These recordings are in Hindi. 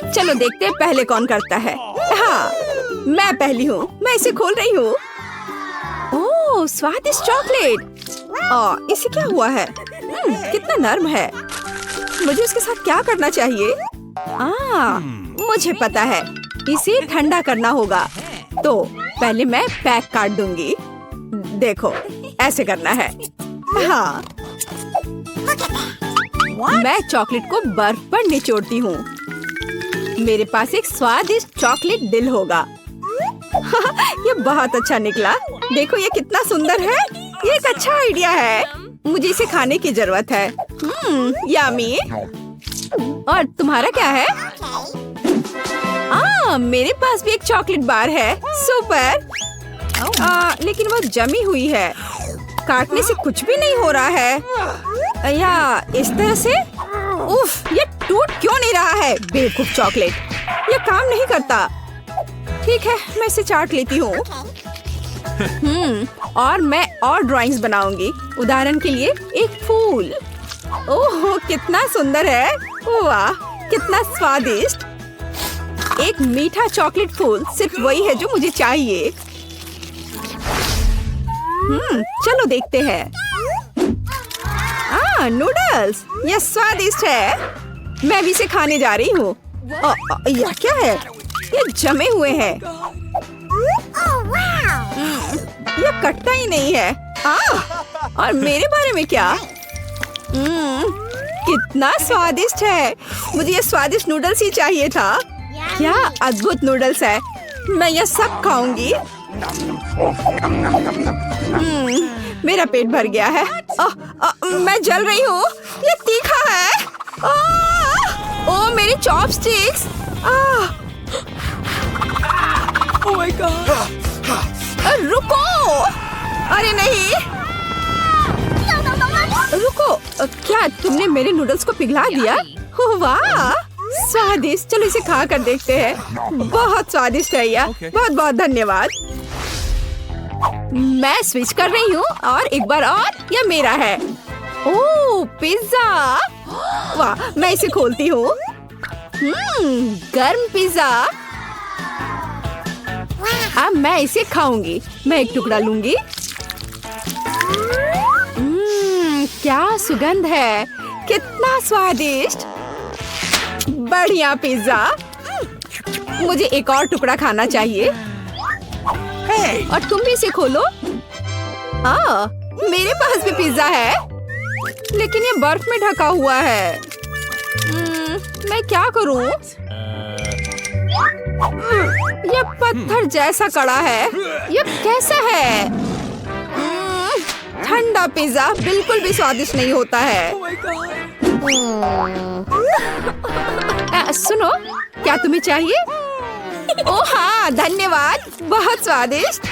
चलो देखते हैं पहले कौन करता है। हाँ, मैं पहली हूँ। मैं इसे खोल रही हूँ। ओह, स्वादिष्ट चॉकलेट। इसे क्या हुआ है? कितना नर्म है। मुझे इसके साथ क्या करना चाहिए? मुझे पता है। इसे ठंडा करना होगा। तो पहले मैं पैक काट दूंगी। देखो, ऐसे करना है। हाँ, मैं चॉकलेट को बर्फ पर निचोड़ती हूँ। मेरे पास एक स्वादिष्ट चॉकलेट दिल होगा। ये बहुत अच्छा निकला। देखो ये कितना सुंदर है। ये एक अच्छा आइडिया है। मुझे इसे खाने की जरूरत है। यम्मी। और तुम्हारा क्या है? मेरे पास भी एक चॉकलेट बार है। सुपर। लेकिन वो जमी हुई है। काटने से कुछ भी नहीं हो रहा है। या इस तरह से? उफ, ये टूट क्यों नहीं रहा है? बेवकूफ चॉकलेट, ये काम नहीं करता। ठीक है, मैं इसे चाट लेती हूँ। और मैं और ड्राइंग्स बनाऊंगी। उदाहरण के लिए एक फूल। ओह, कितना सुंदर है। वाह, कितना स्वादिष्ट। एक मीठा चॉकलेट फूल सिर्फ वही है जो मुझे चाहिए। चलो देखते हैं। नूडल्स, यह स्वादिष्ट है। मैं भी इसे खाने जा रही हूँ। यह क्या है? ये जमे हुए हैं। यह कटता ही नहीं है। और मेरे बारे में क्या? कितना स्वादिष्ट है। मुझे ये स्वादिष्ट नूडल्स ही चाहिए था। क्या अद्भुत नूडल्स है। मैं यह सब खाऊंगी। मेरा पेट भर गया है। मैं जल रही हूँ। ये तीखा है। ओह, मेरी चॉपस्टिक्स। Oh my God. रुको। अरे नहीं, रुको। क्या तुमने मेरे नूडल्स को पिघला दिया? वाह, स्वादिष्ट। चलो इसे खा कर देखते हैं। बहुत स्वादिष्ट है यह। बहुत बहुत धन्यवाद। मैं स्विच कर रही हूँ और एक बार और यह मेरा है। ओह, पिज्जा। वाह, मैं इसे खोलती हूँ। गर्म पिज्जा। अब मैं इसे खाऊंगी। मैं एक टुकड़ा लूंगी। क्या सुगंध है। कितना स्वादिष्ट। बढ़िया पिज्जा। मुझे एक और टुकड़ा खाना चाहिए। और तुम भी इसे खोलो। मेरे पास भी पिज्जा है, लेकिन ये बर्फ में ढका हुआ है। मैं क्या करूं? ये पत्थर जैसा कड़ा है। ये कैसा है? ठंडा पिज्जा बिल्कुल भी स्वादिष्ट नहीं होता है। सुनो, क्या तुम्हें चाहिए? ओह हाँ, धन्यवाद। बहुत स्वादिष्ट।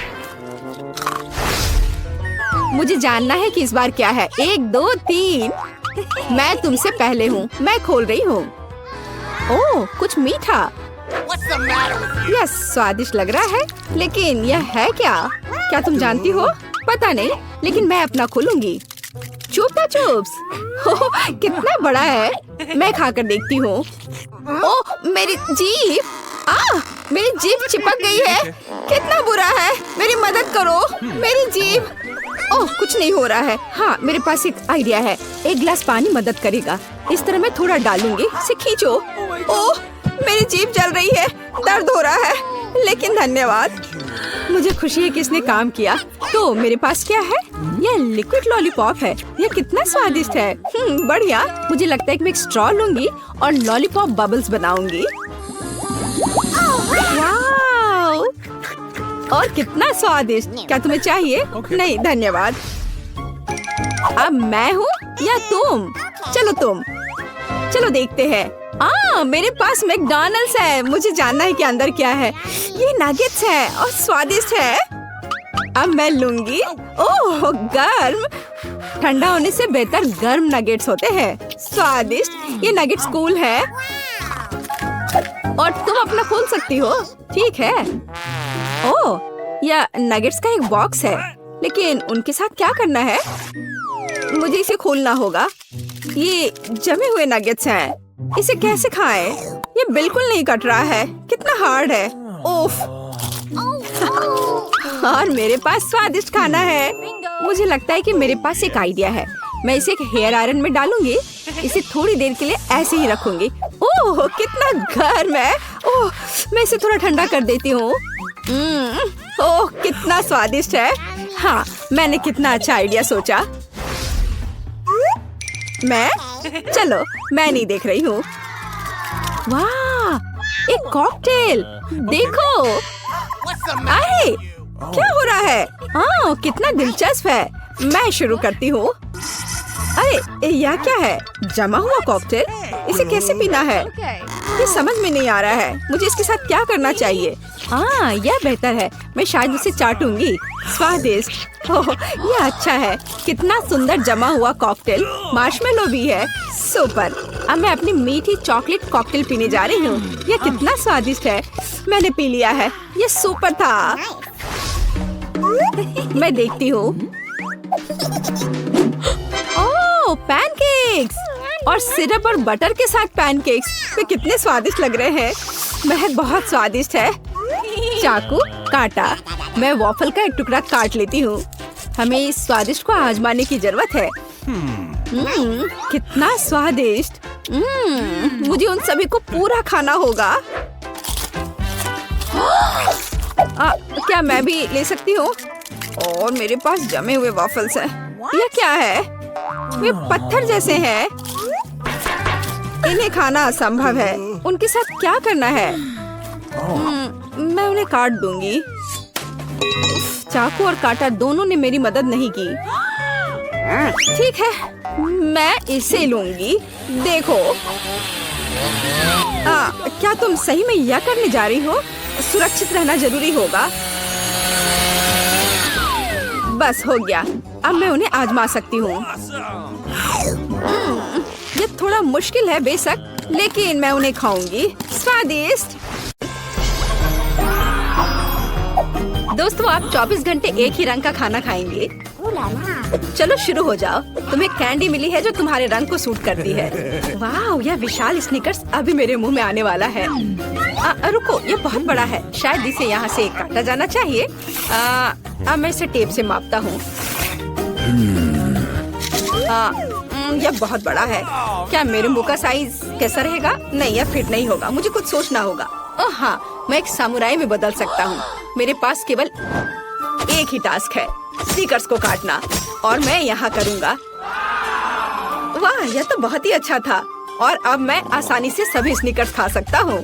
मुझे जानना है कि इस बार क्या है। 1 2 3। मैं तुमसे पहले हूँ। मैं खोल रही हूँ। ओह, कुछ मीठा। यह स्वादिष्ट लग रहा है, लेकिन यह है क्या? क्या तुम जानती हो? पता नहीं, लेकिन मैं अपना खोलूंगी। चुपा चुप्स। कितना बड़ा है। मैं खाकर देखती हूँ। ओह, मेरी जीभ। मेरी जीभ चिपक गई है। कितना बुरा है। मेरी मदद करो। मेरी जीभ। ओह, कुछ नहीं हो रहा है। हाँ, मेरे पास एक आइडिया है। एक गिलास पानी मदद करेगा। इस तरह मैं थोड़ा डालूंगी। इसे खींचो। ओह, मेरी जीभ जल रही है। दर्द हो रहा है, लेकिन धन्यवाद। मुझे खुशी है कि इसने काम किया। तो मेरे पास क्या है? यह लिक्विड लॉलीपॉप है। यह कितना स्वादिष्ट है। बढ़िया। मुझे लगता है कि मैं एक स्ट्रॉ लूंगी और लॉलीपॉप बबल्स बनाऊंगी। वाव! और कितना स्वादिष्ट। क्या तुम्हें चाहिए? नहीं धन्यवाद। अब मैं हूँ या तुम? चलो तुम। चलो देखते हैं। मेरे पास मैकडॉनल्ड्स है। मुझे जानना है कि अंदर क्या है। ये नगेट्स है और स्वादिष्ट है। अब मैं लूंगी। ओह, गर्म। ठंडा होने से बेहतर गर्म नगेट्स होते हैं। स्वादिष्ट। ये नगेट्स कूल है और तुम अपना खोल सकती हो। ठीक है। ओह, यह नगेट्स का एक बॉक्स है, लेकिन उनके साथ क्या करना है? मुझे इसे खोलना होगा। ये जमे हुए नगेट्स हैं। इसे कैसे खाएं? ये बिल्कुल नहीं कट रहा है। कितना हार्ड है। ओफ। और मेरे पास स्वादिष्ट खाना है। मुझे लगता है कि मेरे पास एक आइडिया है। मैं इसे एक हेयर आयरन में डालूंगी। इसे थोड़ी देर के लिए ऐसे ही रखूंगी। ओह कितना गर्म है। ओह मैं इसे थोड़ा ठंडा कर देती हूँ। ओह कितना स्वादिष्ट है। हाँ मैंने कितना अच्छा आइडिया सोचा। चलो मैं नहीं देख रही हूँ। वाह एक कॉकटेल देखो। अरे क्या हो रहा है? हाँ कितना दिलचस्प है। मैं शुरू करती हूँ। अरे यह क्या है? जमा हुआ कॉकटेल। इसे कैसे पीना है? ये समझ में नहीं आ रहा है। मुझे इसके साथ क्या करना चाहिए? हाँ यह बेहतर है। मैं शायद उसे चाटूंगी। स्वादिष्ट। ओह यह अच्छा है। कितना सुंदर जमा हुआ कॉकटेल। मार्शमेलो भी है। सुपर। अब मैं अपनी मीठी चॉकलेट कॉकटेल पीने जा रही हूँ। यह कितना स्वादिष्ट है। मैंने पी लिया है। यह सुपर था। मैं देखती हूँ। ओह पैनकेक्स और सिरप और बटर के साथ पैनकेक्स। वे कितने स्वादिष्ट लग रहे हैं। महक बहुत स्वादिष्ट है। चाकू काटा। मैं वॉफल का एक टुकड़ा काट लेती हूँ। हमें इस स्वादिष्ट को आजमाने की जरूरत है। कितना स्वादिष्ट। मुझे उन सभी को पूरा खाना होगा। क्या मैं भी ले सकती हूँ? और मेरे पास जमे हुए वॉफल्स हैं। यह क्या है? वे पत्थर जैसे हैं। इन्हें खाना असंभव है। उनके साथ क्या करना है? मैं उन्हें काट दूंगी। चाकू और काटा दोनों ने मेरी मदद नहीं की। ठीक है मैं इसे लूंगी। देखो क्या तुम सही में यह करने जा रही हो? सुरक्षित रहना जरूरी होगा। बस हो गया। अब मैं उन्हें आजमा सकती हूँ। ये थोड़ा मुश्किल है बेशक, लेकिन मैं उन्हें खाऊंगी। स्वादिष्ट। दोस्तों आप 24 घंटे एक ही रंग का खाना खाएंगे? चलो शुरू हो जाओ। तुम्हें कैंडी मिली है जो तुम्हारे रंग को सूट करती है। वाह यह विशाल स्निकर्स अभी मेरे मुंह में आने वाला है। रुको ये बहुत बड़ा है। शायद इसे यहाँ से काटा जाना चाहिए। अब मैं इसे टेप से मापता हूँ। यह बहुत बड़ा है। क्या मेरे मुंह का साइज कैसा रहेगा? नहीं यह फिट नहीं होगा। मुझे कुछ सोचना होगा। ओह हाँ मैं एक सामुराई में बदल सकता हूँ। मेरे पास केवल एक ही टास्क है, स्निकर्स को काटना, और मैं यहाँ करूँगा। वाह यह तो बहुत ही अच्छा था। और अब मैं आसानी से सभी स्निकर्स खा सकता हूँ।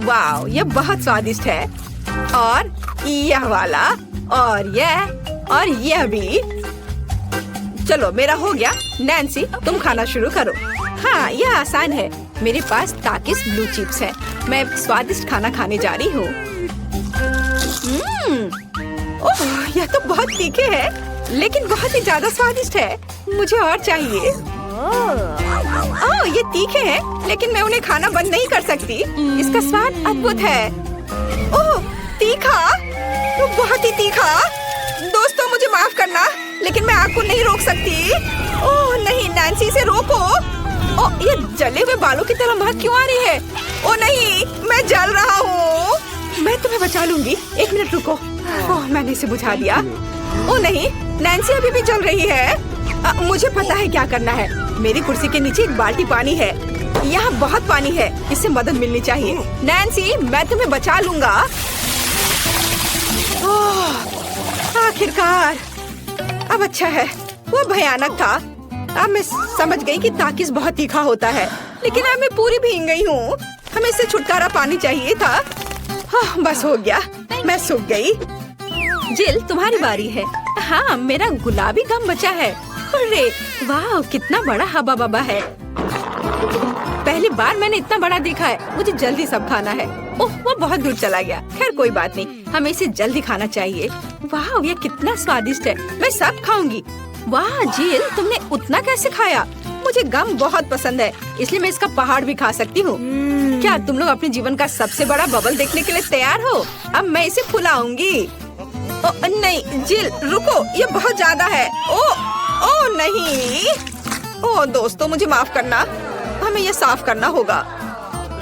वाह यह बहुत स्वादिष्ट है। और यह वाला और यह भी। चलो मेरा हो गया। नैन्सी तुम खाना शुरू करो। हाँ यह आसान है। मेरे पास ताकिस ब्लू चिप्स है। मैं स्वादिष्ट खाना खाने जा रही हूँ। ओह यह तो बहुत तीखे है, लेकिन बहुत ही ज्यादा स्वादिष्ट है। मुझे और चाहिए। ओह ये तीखे हैं, लेकिन मैं उन्हें खाना बंद नहीं कर सकती। इसका स्वाद अद्भुत है। ओह तीखा, तो बहुत ही तीखा। दोस्तों मुझे माफ करना, लेकिन मैं आग को नहीं रोक सकती। ओह नहीं नैन्सी से रोको। ओह ये जले हुए बालों की तरह महक क्यों आ रही है? ओह नहीं मैं जल रहा हूँ। मैं तुम्हें बचा लूंगी। एक मिनट रुको। ओह मैंने इसे बुझा दिया। ओह नहीं नैन्सी अभी भी जल रही है। मुझे पता है क्या करना है। मेरी कुर्सी के नीचे एक बाल्टी पानी है। यहाँ बहुत पानी है। इससे मदद मिलनी चाहिए। नैन्सी मैं तुम्हें बचा लूंगा। आखिरकार अब अच्छा है। वो भयानक था। अब मैं समझ गई कि ताकिस बहुत तीखा होता है, लेकिन अब मैं पूरी भीग गई हूँ। हमें इससे छुटकारा पानी चाहिए था। बस हो गया। मैं सूख गई। जिल तुम्हारी बारी है। हाँ मेरा गुलाबी गम बचा है। अरे वाह कितना बड़ा हबा बबा है। पहली बार मैंने इतना बड़ा देखा है। मुझे जल्दी सब खाना है। ओह वो बहुत दूर चला गया। खैर कोई बात नहीं, हमें इसे जल्दी खाना चाहिए। वाह ये कितना स्वादिष्ट है। मैं सब खाऊंगी। वाह जिल तुमने उतना कैसे खाया? मुझे गम बहुत पसंद है, इसलिए मैं इसका पहाड़ भी खा सकती हूँ। क्या तुम लोग अपने जीवन का सबसे बड़ा बबल देखने के लिए तैयार हो? अब मैं इसे फुलाऊंगी। नहीं जिल रुको, ये बहुत ज्यादा है। ओ नहीं। ओह दोस्तों, मुझे माफ करना, हमें ये साफ करना होगा।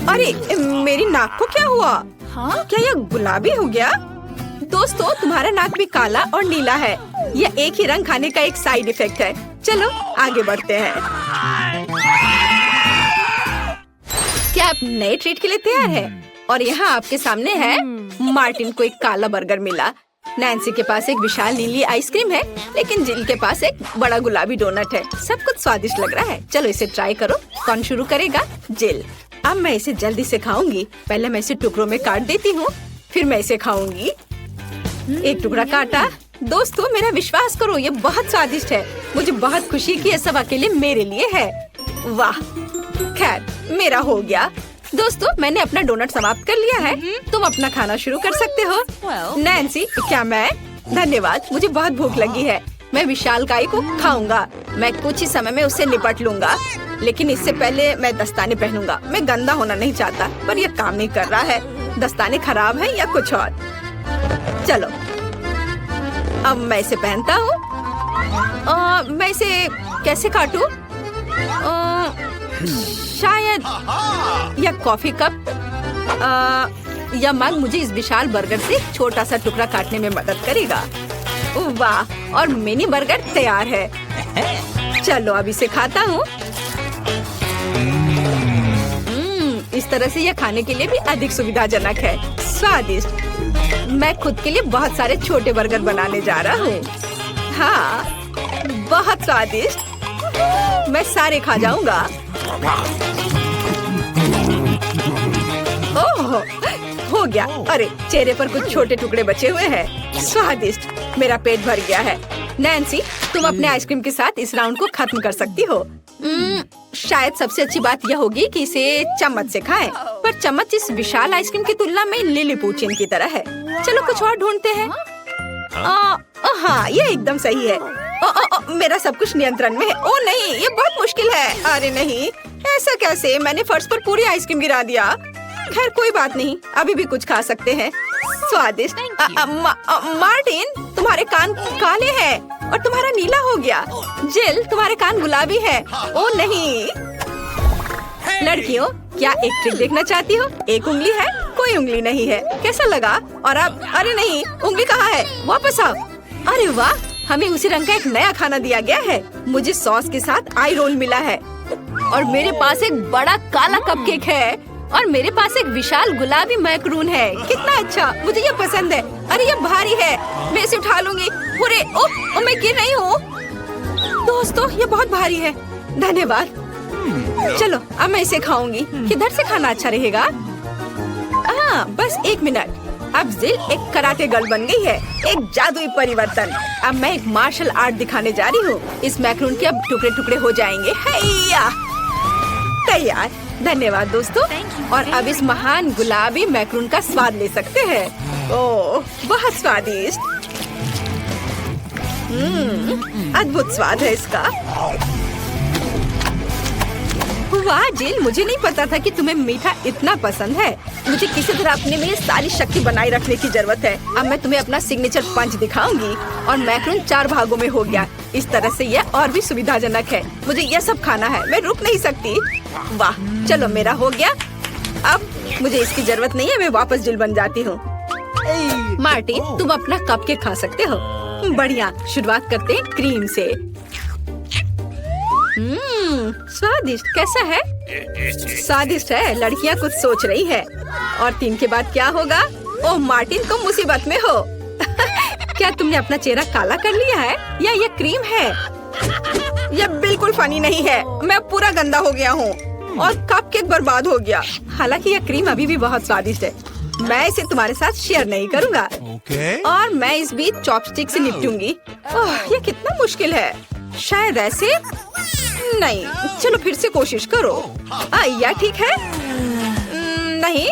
अरे मेरी नाक को क्या हुआ? क्या यह गुलाबी हो गया? दोस्तों, तुम्हारा नाक भी काला और नीला है। यह एक ही रंग खाने का एक साइड इफेक्ट है। चलो आगे बढ़ते हैं। क्या आप नए ट्रीट के लिए तैयार हैं? और यहाँ आपके सामने है, मार्टिन को एक काला बर्गर मिला। नैन्सी के पास एक विशाल नीली आइसक्रीम है, लेकिन जिल के पास एक बड़ा गुलाबी डोनट है। सब कुछ स्वादिष्ट लग रहा है। चलो इसे ट्राई करो। कौन शुरू करेगा? जिल। अब मैं इसे जल्दी से खाऊंगी। पहले मैं इसे टुकड़ों में काट देती हूँ, फिर मैं इसे खाऊंगी। एक टुकड़ा काटा। दोस्तों, मेरा विश्वास करो, ये बहुत स्वादिष्ट है। मुझे बहुत खुशी कि ये सब अकेले मेरे लिए है। वाह, खैर मेरा हो गया। दोस्तों, मैंने अपना डोनट समाप्त कर लिया है। तुम अपना खाना शुरू कर सकते हो। नैन्सी, क्या मैं? धन्यवाद, मुझे बहुत भूख लगी है। मैं विशालकाय को खाऊंगा। मैं कुछ ही समय में उससे निपट लूंगा, लेकिन इससे पहले मैं दस्ताने पहनूंगा। मैं गंदा होना नहीं चाहता, पर यह काम नहीं कर रहा है। दस्ताने खराब हैं या कुछ और। चलो अब मैं इसे पहनता हूँ। मैं इसे कैसे काटूं? शायद यह कॉफी कप या मग मुझे इस विशाल बर्गर से छोटा सा टुकड़ा काटने में मदद करेगा। वाह, और मिनी बर्गर तैयार है। चलो अब इसे खाता हूँ। इस तरह से यह खाने के लिए भी अधिक सुविधाजनक है। स्वादिष्ट। मैं खुद के लिए बहुत सारे छोटे बर्गर बनाने जा रहा हूँ। हाँ, बहुत स्वादिष्ट। मैं सारे खा जाऊंगा। ओह, हो गया। अरे चेहरे पर कुछ छोटे टुकड़े बचे हुए हैं। स्वादिष्ट। मेरा पेट भर गया है। नैन्सी, तुम अपने आइसक्रीम के साथ इस राउंड को खत्म कर सकती हो। शायद सबसे अच्छी बात यह होगी कि इसे चम्मच से खाएं। पर चम्मच इस विशाल आइसक्रीम की तुलना में लिलीपुचिन की तरह है। चलो कुछ और ढूंढते हैं। हाँ, ये एकदम सही है। मेरा सब कुछ नियंत्रण में है। ओ नहीं, ये बहुत मुश्किल है। अरे नहीं, ऐसा कैसे? मैंने फर्श पर पूरी आइसक्रीम गिरा दिया। खैर कोई बात नहीं, अभी भी कुछ खा सकते हैं। स्वादिष्ट। मार्टिन, तुम्हारे कान काले हैं और तुम्हारा नीला हो गया। जिल, तुम्हारे कान गुलाबी है। ओ नहीं। लड़कियों, क्या एक ट्रिक देखना चाहती हो? एक उंगली है, कोई उंगली नहीं है। कैसा लगा? और अब अरे नहीं, उंगली कहाँ है? वापस आओ। अरे वाह, हमें उसी रंग का एक नया खाना दिया गया है। मुझे सॉस के साथ आई रोल मिला है और मेरे पास एक बड़ा काला कपकेक है और मेरे पास एक विशाल गुलाबी मैक्रून है। कितना अच्छा, मुझे ये पसंद है। अरे ये भारी है, मैं इसे उठा लूंगी। अरे ओह, मैं गिर रही हूँ। दोस्तों, ये बहुत भारी है। धन्यवाद। चलो अब मैं इसे खाऊंगी। किधर से खाना अच्छा रहेगा? बस एक मिनट। अब जिल एक कराटे गर्ल बन गई है। एक जादुई परिवर्तन। अब मैं एक मार्शल आर्ट दिखाने जा रही हूँ। इस मैक्रून के अब टुकड़े टुकड़े हो जाएंगे। हैया, तैयार। धन्यवाद दोस्तों। और अब इस महान गुलाबी मैक्रून का स्वाद ले सकते हैं। ओह, बहुत स्वादिष्ट। अद्भुत स्वाद है इसका। वाह जिल, मुझे नहीं पता था कि तुम्हें मीठा इतना पसंद है। मुझे किसी तरह अपने में सारी शक्ति बनाए रखने की जरूरत है। अब मैं तुम्हें अपना सिग्नेचर पंच दिखाऊंगी। और मैक्रून 4 भागों में हो गया। इस तरह से यह और भी सुविधाजनक है। मुझे यह सब खाना है, मैं रुक नहीं सकती। वाह, चलो मेरा हो गया। अब मुझे इसकी जरूरत नहीं है, मैं वापस जिल बन जाती हूँ। मार्टिन, तुम अपना कपकेक खा सकते हो। बढ़िया, शुरुआत करते हैं क्रीम से। स्वादिष्ट। कैसा है? स्वादिष्ट है। लड़कियाँ कुछ सोच रही है। और 3 के बाद क्या होगा? ओह मार्टिन, तुम मुसीबत में हो। क्या तुमने अपना चेहरा काला कर लिया है या ये क्रीम है? यह बिल्कुल फनी नहीं है। मैं पूरा गंदा हो गया हूँ और कपकेक बर्बाद हो गया। हालांकि यह क्रीम अभी भी बहुत स्वादिष्ट है। मैं इसे तुम्हारे साथ शेयर नहीं करूँगा। और मैं इस बीच चॉपस्टिक से निपटूंगी। ओह, यह कितना मुश्किल है। शायद ऐसे नहीं। चलो फिर से कोशिश करो। यह ठीक है? नहीं,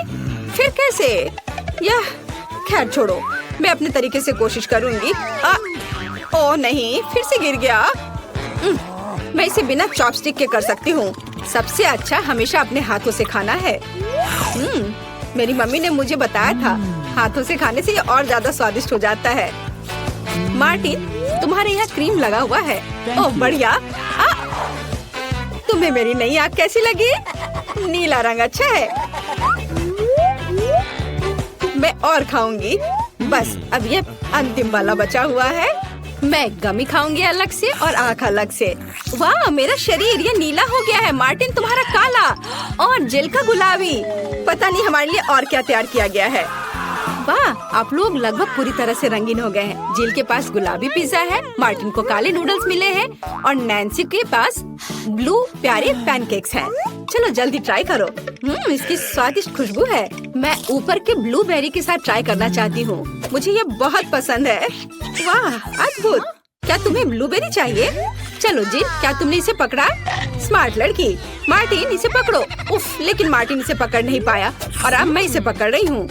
फिर कैसे? यह खैर छोड़ो, मैं अपने तरीके से कोशिश करूंगी। ओह नहीं, फिर से गिर गया। मैं इसे बिना चॉपस्टिक के कर सकती हूँ। सबसे अच्छा हमेशा अपने हाथों से खाना है। मेरी मम्मी ने मुझे बताया था, हाथों से खाने से ये और ज्यादा स्वादिष्ट हो जाता है। मार्टिन, तुम्हारे यहाँ क्रीम लगा हुआ है। ओह बढ़िया। तुम्हें मेरी नई आँख कैसी लगी? नीला रंग अच्छा है। मैं और खाऊंगी। बस अब ये अंतिम वाला बचा हुआ है। मैं गमी खाऊंगी अलग से और आँख अलग से। वाह, मेरा शरीर ये नीला हो गया है। मार्टिन तुम्हारा काला और जिल का गुलाबी। पता नहीं हमारे लिए और क्या तैयार किया गया है। वाह, आप लोग लगभग पूरी तरह से रंगीन हो गए हैं। जिल के पास गुलाबी पिज्जा है, मार्टिन को काले नूडल्स मिले हैं और नैन्सी के पास ब्लू प्यारे पैनकेक्स हैं। चलो जल्दी ट्राई करो। इसकी स्वादिष्ट खुशबू है। मैं ऊपर के ब्लूबेरी के साथ ट्राई करना चाहती हूँ। मुझे ये बहुत पसंद है। वाह, अद्भुत। क्या तुम्हें ब्लूबेरी चाहिए? चलो जिल, क्या तुमने इसे पकड़ा? स्मार्ट लड़की। मार्टिन, इसे पकड़ो। उफ, लेकिन मार्टिन इसे पकड़ नहीं पाया और अब मैं इसे पकड़ रही हूँ।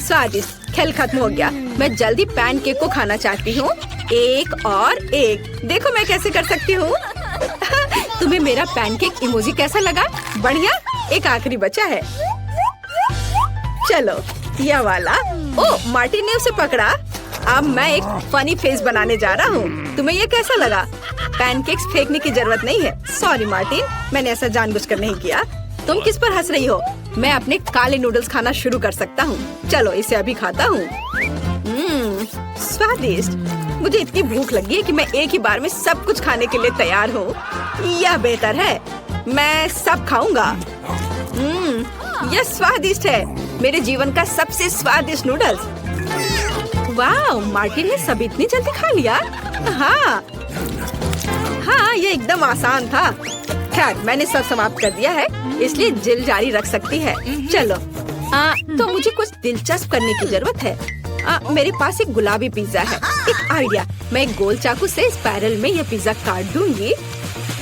स्वादिष्ट। खेल खत्म हो गया। मैं जल्दी पैनकेक को खाना चाहती हूँ। एक और एक। देखो मैं कैसे कर सकती हूँ। तुम्हें मेरा पैनकेक इमोजी कैसा लगा? बढ़िया। एक आखिरी बचा है। चलो यह वाला। ओह, मार्टिन ने उसे पकड़ा। अब मैं एक फनी फेस बनाने जा रहा हूँ। तुम्हें ये कैसा लगा? पैनकेक्स फेंकने की जरूरत नहीं है। सॉरी मार्टिन, मैंने ऐसा जानबूझकर नहीं किया। तुम किस पर हंस रही हो? मैं अपने काले नूडल्स खाना शुरू कर सकता हूँ। चलो इसे अभी खाता हूँ। स्वादिष्ट। मुझे इतनी भूख लगी है कि मैं एक ही बार में सब कुछ खाने के लिए तैयार हूँ। यह बेहतर है। मैं सब खाऊंगा। यह स्वादिष्ट है। मेरे जीवन का सबसे स्वादिष्ट नूडल्स। वाह, मार्टिन ने सब इतनी जल्दी खा लिया। हाँ, ये एकदम आसान था। खैर, मैंने सब समाप्त कर दिया है, इसलिए जिल जारी रख सकती है। चलो तो मुझे कुछ दिलचस्प करने की जरूरत है। मेरे पास एक गुलाबी पिज्जा है। एक आइडिया। मैं एक गोल चाकू से स्पाइरल में यह पिज्जा काट दूंगी।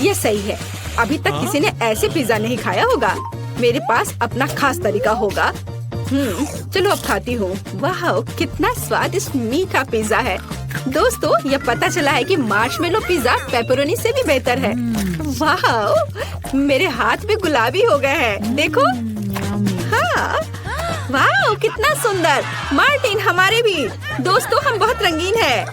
यह सही है। अभी तक किसी ने ऐसे पिज्जा नहीं खाया होगा। मेरे पास अपना खास तरीका होगा। चलो अब खाती हूँ। वाह, कितना स्वादिष्ट मीठा पिज्जा है। दोस्तों, यह पता चला है कि मार्शमेलो पिज्जा पेपरोनी से भी बेहतर है। वाह, मेरे हाथ भी गुलाबी हो गए हैं। देखो। हाँ, वाह, कितना सुंदर। मार्टिन, हमारे भी। दोस्तों, हम बहुत रंगीन हैं।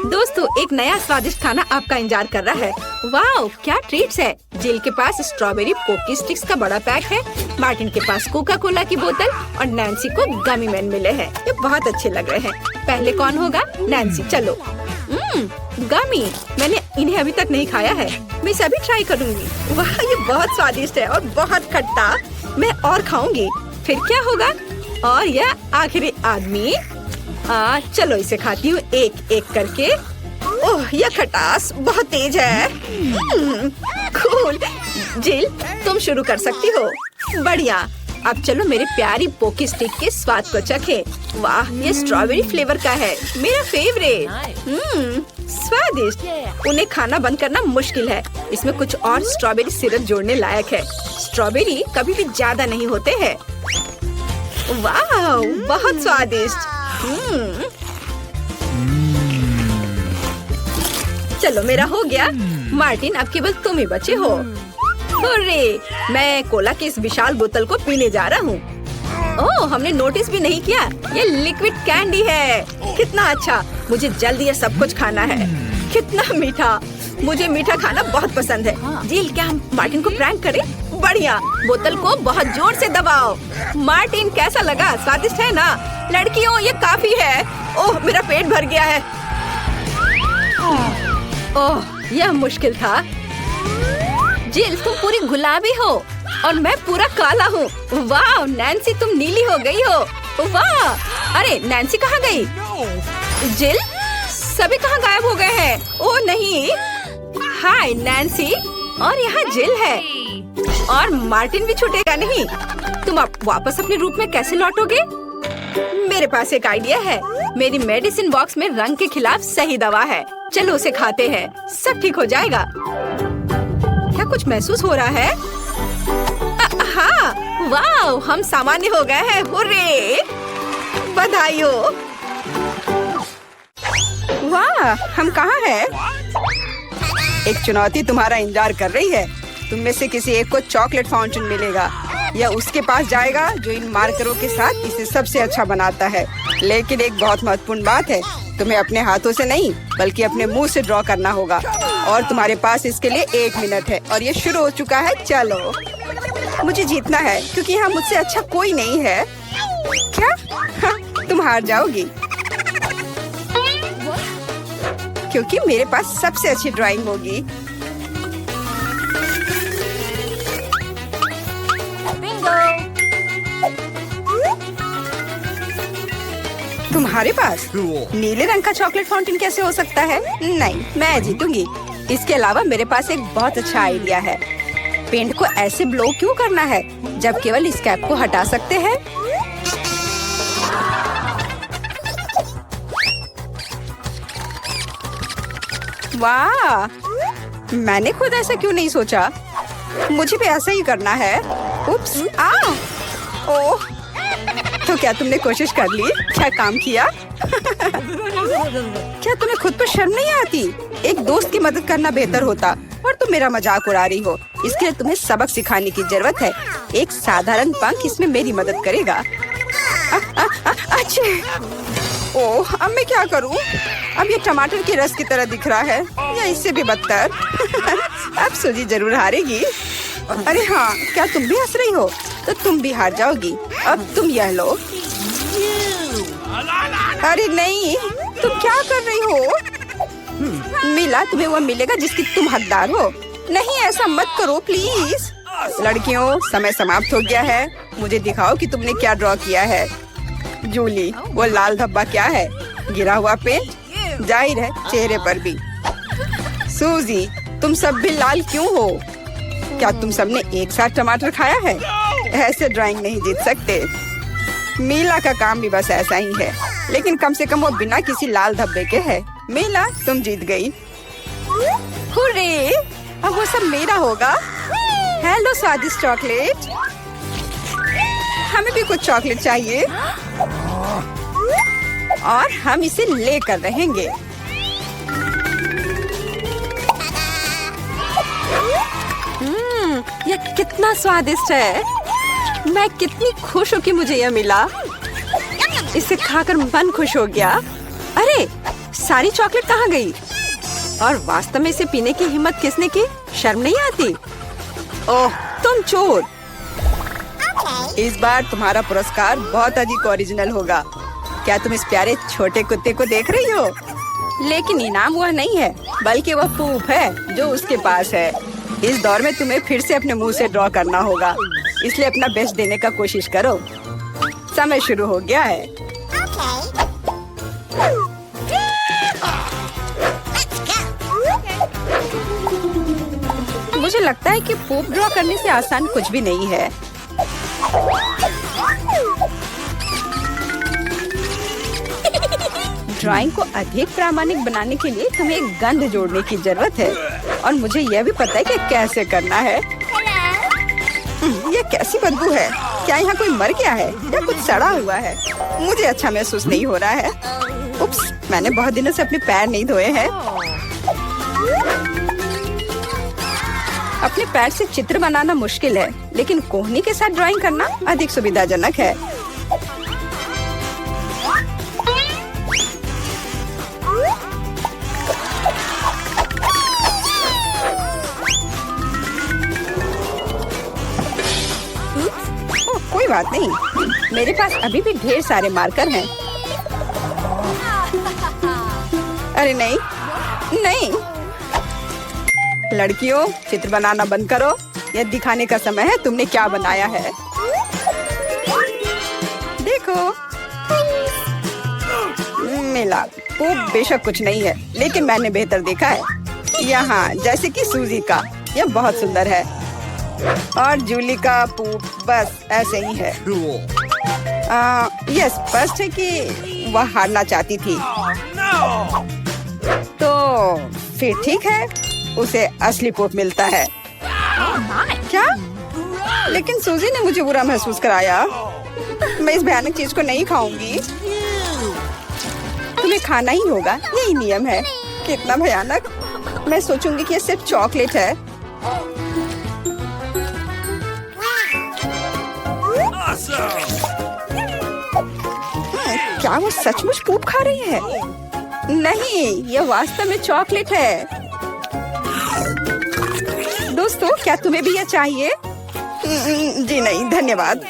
दोस्तों, एक नया स्वादिष्ट खाना आपका इंतजार कर रहा है। वाह, क्या ट्रीट्स है। जिल के पास स्ट्रॉबेरी पोकी स्टिक्स का बड़ा पैक है। मार्टिन के पास कोका कोला की बोतल और नैन्सी को गमी मैन मिले हैं। ये बहुत अच्छे लग रहे हैं। पहले कौन होगा? नैन्सी। चलो। गमी। मैंने इन्हें अभी तक नहीं खाया है। मैं इसे अभी ट्राई करूंगी। वाह, ये बहुत स्वादिष्ट है और बहुत खट्टा। मैं और खाऊंगी। फिर क्या होगा? और यह आखिरी आदमी। चलो इसे खाती हूँ एक एक करके। ओह, यह खटास बहुत तेज है। कूल। जिल, तुम शुरू कर सकती हो। बढ़िया। अब चलो मेरे प्यारी पोकी स्टिक के स्वाद को चखें। वाह, ये स्ट्रॉबेरी फ्लेवर का है। मेरा फेवरेट। स्वादिष्ट। उन्हें खाना बंद करना मुश्किल है। इसमें कुछ और स्ट्रॉबेरी सिरप जोड़ने लायक है। स्ट्रॉबेरी कभी भी ज्यादा नहीं होते हैं। वाह, बहुत स्वादिष्ट। चलो मेरा हो गया। मार्टिन, अब केवल तुम ही बचे हो। हुर्रे, मैं कोला की इस विशाल बोतल को पीने जा रहा हूँ। ओह, हमने नोटिस भी नहीं किया। ये लिक्विड कैंडी है। कितना अच्छा। मुझे जल्दी ये सब कुछ खाना है। कितना मीठा। मुझे मीठा खाना बहुत पसंद है। जिल, क्या हम मार्टिन को प्रैंक करें? बढ़िया। बोतल को बहुत जोर से दबाओ। मार्टिन, कैसा लगा? स्वादिष्ट है ना? लड़कियों, ये काफी है। ओह, मेरा पेट भर गया है। ओह, यह मुश्किल था। जिल, तुम पूरी गुलाबी हो और मैं पूरा काला हूँ। वाह, नैन्सी, तुम नीली हो गई हो। वाह। अरे, नैन्सी कहाँ गई? जिल, सभी कहाँ गायब हो गए हैं? ओह नहीं। हाय नैन्सी, और यहाँ जिल है और मार्टिन भी छूटेगा नहीं। तुम अब वापस अपने रूप में कैसे लौटोगे? मेरे पास एक आइडिया है। मेरी मेडिसिन बॉक्स में रंग के खिलाफ सही दवा है। चलो उसे खाते हैं, सब ठीक हो जाएगा। क्या कुछ महसूस हो रहा है? हाँ, वाह, हम सामान्य हो गए हैं। हुर्रे, बधाई हो। वाह, हम कहाँ हैं? एक चुनौती तुम्हारा इंतजार कर रही है। तुम में से किसी एक को चॉकलेट फाउंटेन मिलेगा। यह उसके पास जाएगा जो इन मार्करों के साथ इसे सबसे अच्छा बनाता है। लेकिन एक बहुत महत्वपूर्ण बात है, तुम्हें अपने हाथों से नहीं बल्कि अपने मुंह से ड्रॉ करना होगा और तुम्हारे पास इसके लिए 1 मिनट है और ये शुरू हो चुका है। चलो, मुझे जीतना है क्योंकि यहाँ मुझसे अच्छा कोई नहीं है। क्या? हाँ, तुम हार जाओगी क्योंकि मेरे पास सबसे अच्छी ड्राइंग होगी। तुम्हारे पास नीले रंग का चॉकलेट फाउंटेन कैसे हो सकता है? नहीं, मैं जीतूंगी। इसके अलावा मेरे पास एक बहुत अच्छा आइडिया है। पेंट को ऐसे ब्लो क्यों करना है जब केवल इस कैप को हटा सकते हैं? वाह, मैंने खुद ऐसा क्यों नहीं सोचा? मुझे भी ऐसा ही करना है। उप्स, ओह, तो क्या तुमने कोशिश कर ली? क्या काम किया? क्या तुम्हें खुद पर शर्म नहीं आती? एक दोस्त की मदद करना बेहतर होता और तुम मेरा मजाक उड़ा रही हो। इसके लिए तुम्हें सबक सिखाने की जरूरत है। एक साधारण पंख इसमें मेरी मदद करेगा। अच्छा, ओह, अब मैं क्या करूं? अब ये टमाटर के रस की तरह दिख रहा है या इससे भी बदतर। अब सूजी जरूर हारेगी। अरे हाँ, क्या तुम भी हंस रही हो? तो तुम भी हार जाओगी। अब तुम यह लो। अरे नहीं, तुम क्या कर रही हो? मिला, तुम्हें वो मिलेगा जिसकी तुम हकदार हो। नहीं, ऐसा मत करो प्लीज। लड़कियों, समय समाप्त हो गया है। मुझे दिखाओ कि तुमने क्या ड्रॉ किया है। जूली, वो लाल धब्बा क्या है? गिरा हुआ पेंट? जाहिर है, चेहरे पर भी। सूजी, तुम सब भी लाल क्यों हो? क्या तुम सबने एक साथ टमाटर खाया है? ऐसे ड्राइंग नहीं जीत सकते। मीला का काम भी बस ऐसा ही है, लेकिन कम से कम वो बिना किसी लाल धब्बे के है। मीला, तुम जीत गई। हुर्रे! अब वो सब मेरा होगा। हेलो स्वादिष्ट चॉकलेट, हमें भी कुछ चॉकलेट चाहिए और हम इसे लेकर रहेंगे। यह कितना स्वादिष्ट है। मैं कितनी खुश हूँ कि मुझे यह मिला। इसे खाकर मन खुश हो गया। अरे, सारी चॉकलेट कहाँ गई? और वास्तव में इसे पीने की हिम्मत किसने की? शर्म नहीं आती? ओह, तुम चोर। इस बार तुम्हारा पुरस्कार बहुत अधिक ओरिजिनल होगा। क्या तुम इस प्यारे छोटे कुत्ते को देख रही हो? लेकिन इनाम वह नहीं है, बल्कि वह पूप है जो उसके पास है। इस दौर में तुम्हें फिर से अपने मुंह से ड्रॉ करना होगा, इसलिए अपना बेस्ट देने का कोशिश करो। समय शुरू हो गया है। मुझे लगता है कि पूप ड्रॉ करने से आसान कुछ भी नहीं है। ड्राइंग को अधिक प्रामाणिक बनाने के लिए तुम्हें एक गंध जोड़ने की जरूरत है और मुझे यह भी पता है कि कैसे करना है। ये कैसी बदबू है? क्या यहाँ कोई मर गया है या कुछ सड़ा हुआ है? मुझे अच्छा महसूस नहीं हो रहा है। उप्स, मैंने बहुत दिनों से अपने पैर नहीं धोए हैं। अपने पैर से चित्र बनाना मुश्किल है, लेकिन कोहनी के साथ ड्राइंग करना अधिक सुविधाजनक है। कोई बात नहीं, मेरे पास अभी भी ढेर सारे मार्कर हैं। अरे नहीं, नहीं। लड़कियों, चित्र बनाना बंद करो। यह दिखाने का समय है तुमने क्या बनाया है। देखो, मिला। वो बेशक कुछ नहीं है, लेकिन मैंने बेहतर देखा है। यहाँ जैसे कि सूजी का, यह बहुत सुंदर है। और जूली का पूप बस ऐसे ही है। यह स्पष्ट है कि वह हारना चाहती थी। तो फिर ठीक है, उसे असली पूप मिलता है। क्या? लेकिन सूजी ने मुझे बुरा महसूस कराया। मैं इस भयानक चीज को नहीं खाऊंगी। तुम्हें खाना ही होगा, यही नियम है। कितना भयानक। मैं सोचूंगी कि यह सिर्फ चॉकलेट है। क्या वो सचमुच पूप खा रही है? नहीं, ये वास्तव में चॉकलेट है। दोस्तों, क्या तुम्हें भी ये चाहिए? जी नहीं, धन्यवाद।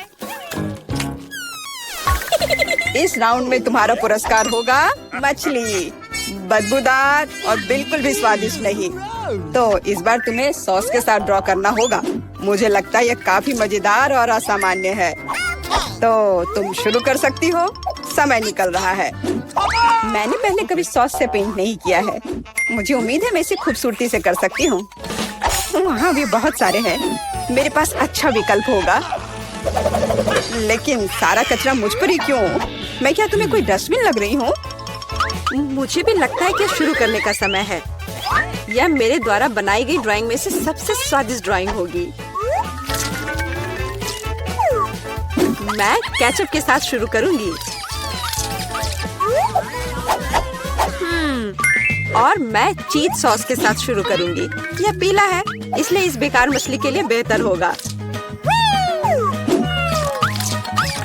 इस राउंड में तुम्हारा पुरस्कार होगा मछली, बदबूदार और बिल्कुल भी स्वादिष्ट नहीं। तो इस बार तुम्हें सॉस के साथ ड्रॉ करना होगा। मुझे लगता है यह काफी मजेदार और असामान्य है। तो तुम शुरू कर सकती हो, समय निकल रहा है। मैंने पहले कभी सॉस से पेंट नहीं किया है। मुझे उम्मीद है मैं इसे खूबसूरती से कर सकती हूँ। वहाँ भी बहुत सारे हैं। मेरे पास अच्छा विकल्प होगा, लेकिन सारा कचरा मुझ पर ही क्यों? मैं क्या तुम्हें कोई डस्टबिन लग रही हूँ? मुझे भी लगता है कि शुरू करने का समय है। यह मेरे द्वारा बनाई गई ड्राइंग में से सबसे स्वादिष्ट ड्राइंग होगी। मैं केचप के साथ शुरू करूंगी। और मैं चीज सॉस के साथ शुरू करूंगी। यह पीला है, इसलिए इस बेकार मछली के लिए बेहतर होगा।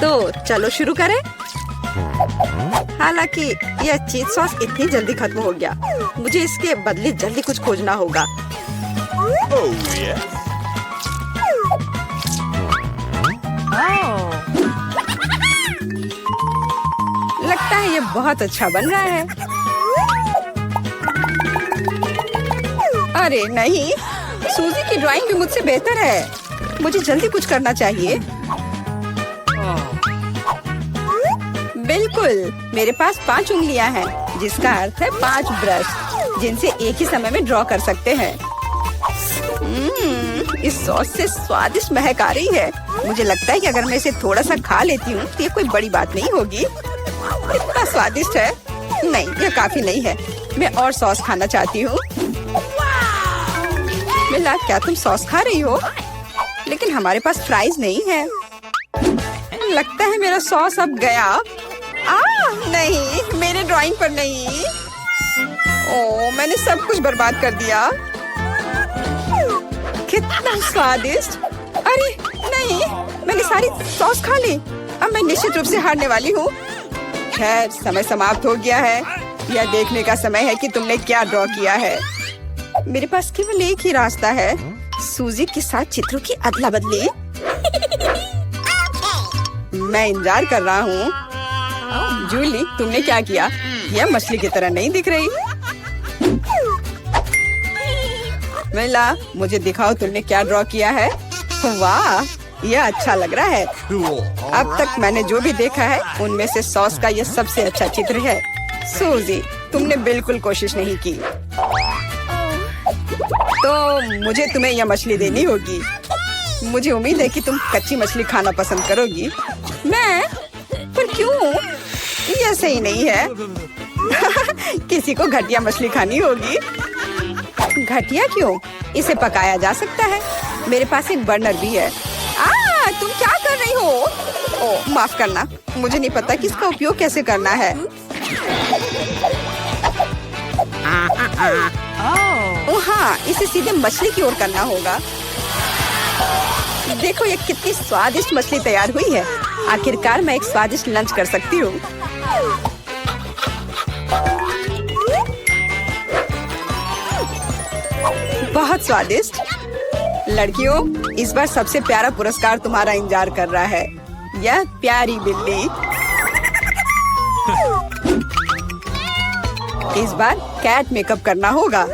तो चलो शुरू करें। हालांकि यह चीज सॉस इतनी जल्दी खत्म हो गया, मुझे इसके बदले जल्दी कुछ खोजना होगा। लगता है ये बहुत अच्छा बन रहा है। अरे नहीं, सूजी की ड्राइंग भी मुझसे बेहतर है। मुझे जल्दी कुछ करना चाहिए। बिल्कुल, मेरे पास 5 उंगलियां हैं, जिसका अर्थ है 5 ब्रश, जिनसे एक ही समय में ड्रॉ कर सकते हैं। इस सॉस से स्वादिष्ट महक आ रही है। मुझे लगता है कि अगर मैं इसे थोड़ा सा खा लेती हूँ तो ये कोई बड़ी बात नहीं होगी। इतना स्वादिष्ट है। नहीं, यह काफी नहीं है। मैं और सॉस खाना चाहती हूँ। मिला, क्या तुम सॉस खा रही हो? लेकिन हमारे पास फ्राइज नहीं है। लगता है मेरा सॉस अब गया। नहीं, मेरे ड्राइंग पर नहीं। ओह, मैंने सब कुछ बर्बाद कर दिया। कितना स्वादिष्ट। अरे नहीं, मैंने सारी सॉस खा ली। अब मैं निश्चित रूप से हारने वाली हूँ। खैर, समय समाप्त हो गया है। यह देखने का समय है कि तुमने क्या ड्रॉ किया है। मेरे पास केवल एक ही रास्ता है, सूजी के साथ चित्रों की अदला बदली। मैं इंतजार कर रहा हूँ। जूली, तुमने क्या किया? यह मछली की तरह नहीं दिख रही। मिला, मुझे दिखाओ तुमने क्या ड्रॉ किया है। वाह, यह अच्छा लग रहा है। अब तक मैंने जो भी देखा है उनमें से सॉस का यह सबसे अच्छा चित्र है। सूजी, तुमने बिल्कुल कोशिश नहीं की। तो मुझे तुम्हें यह मछली देनी होगी। मुझे उम्मीद है कि तुम कच्ची मछली खाना पसंद करोगी। मैं? पर क्यों? यह सही नहीं है। किसी को घटिया मछली खानी होगी। घटिया क्यों? इसे पकाया जा सकता है। मेरे पास एक बर्नर भी है। तुम क्या कर रही हो? ओह, माफ करना, मुझे नहीं पता कि इसका उपयोग कैसे करना है। ओह हाँ, इसे सीधे मछली की ओर करना होगा। देखो ये कितनी स्वादिष्ट मछली तैयार हुई है। आखिरकार मैं एक स्वादिष्ट लंच कर सकती हूँ। बहुत स्वादिष्ट। लड़कियों, इस बार सबसे प्यारा पुरस्कार तुम्हारा इंतजार कर रहा है। यह प्यारी बिल्ली। इस बार कैट मेकअप करना होगा।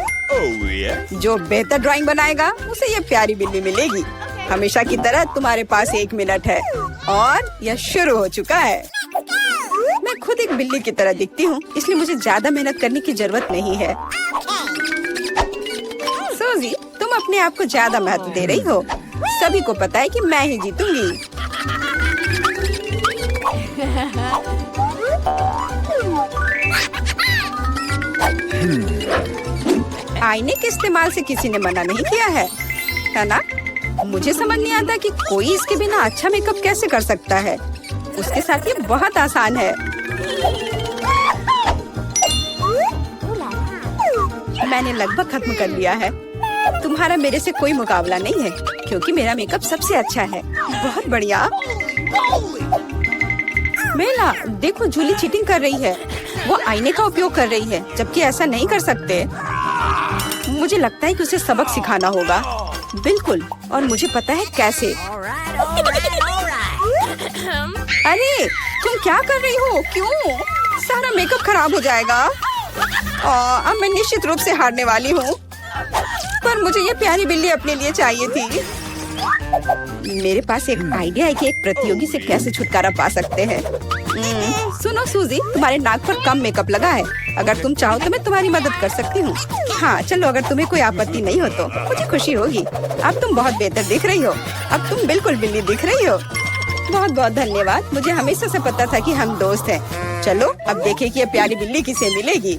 जो बेहतर ड्राइंग बनाएगा उसे यह प्यारी बिल्ली मिलेगी। हमेशा की तरह तुम्हारे पास 1 मिनट है और यह शुरू हो चुका है। मैं खुद एक बिल्ली की तरह दिखती हूँ, इसलिए मुझे ज्यादा मेहनत करने की जरूरत नहीं है। सूजी, तुम अपने आप को ज्यादा महत्व दे रही हो। सभी को पता है कि मैं ही जीतूंगी। आईने के इस्तेमाल से किसी ने मना नहीं किया है ना? मुझे समझ नहीं आता कि कोई इसके बिना अच्छा मेकअप कैसे कर सकता है। उसके साथ ये बहुत आसान है। मैंने लगभग खत्म कर लिया है। तुम्हारा मेरे से कोई मुकाबला नहीं है, क्योंकि मेरा मेकअप सबसे अच्छा है। बहुत बढ़िया। मेला देखो, जूली चीटिंग कर रही है। वो आईने का उपयोग कर रही है, जबकि ऐसा नहीं कर सकते। मुझे लगता है कि उसे सबक सिखाना होगा। बिल्कुल, और मुझे पता है कैसे। अरे तुम क्या कर रही हो? क्यों? सारा मेकअप खराब हो जाएगा। अब मैं निश्चित रूप से हारने वाली हूँ। पर मुझे ये प्यारी बिल्ली अपने लिए चाहिए थी। मेरे पास एक आइडिया है कि एक प्रतियोगी से कैसे छुटकारा पा सकते हैं। सुनो सूजी, तुम्हारे नाक पर कम मेकअप लगा है। अगर तुम चाहो तो मैं तुम्हारी मदद कर सकती हूँ। हाँ चलो, अगर तुम्हें कोई आपत्ति नहीं हो तो मुझे खुशी होगी। अब तुम बहुत बेहतर दिख रही हो। अब तुम बिल्कुल बिल्ली दिख रही हो। बहुत बहुत धन्यवाद। मुझे हमेशा से पता था कि हम दोस्त हैं। चलो अब देखें कि ये प्यारी बिल्ली किसे मिलेगी।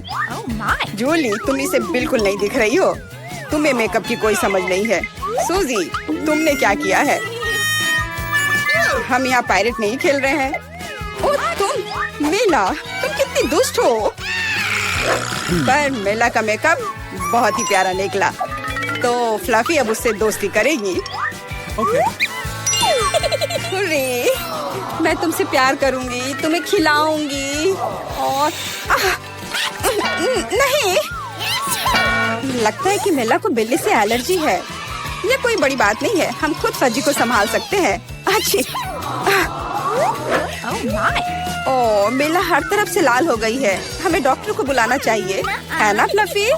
जूली, तुम इसे बिल्कुल नहीं दिख रही हो। तुम्हें मेकअप की कोई समझ नहीं है। सूजी, तुमने क्या किया है? हम यहाँ पायरेट नहीं खेल रहे हैं। ओह तुम मेला, तुम कितनी दुष्ट हो। पर मेला का मेकअप बहुत ही प्यारा निकला। तो फ्लफी अब उससे दोस्ती करेगी। हुर्रे, मैं तुमसे प्यार करूंगी, तुम्हें खिलाऊंगी और नहीं, लगता है कि मेला को बिल्ली से एलर्जी है। ये कोई बड़ी बात नहीं है, हम खुद फज्जी को संभाल सकते हैं। अच्छी। ओह, मेला हर तरफ से लाल हो गई है। हमें डॉक्टर को बुलाना चाहिए, है ना फ्लफी?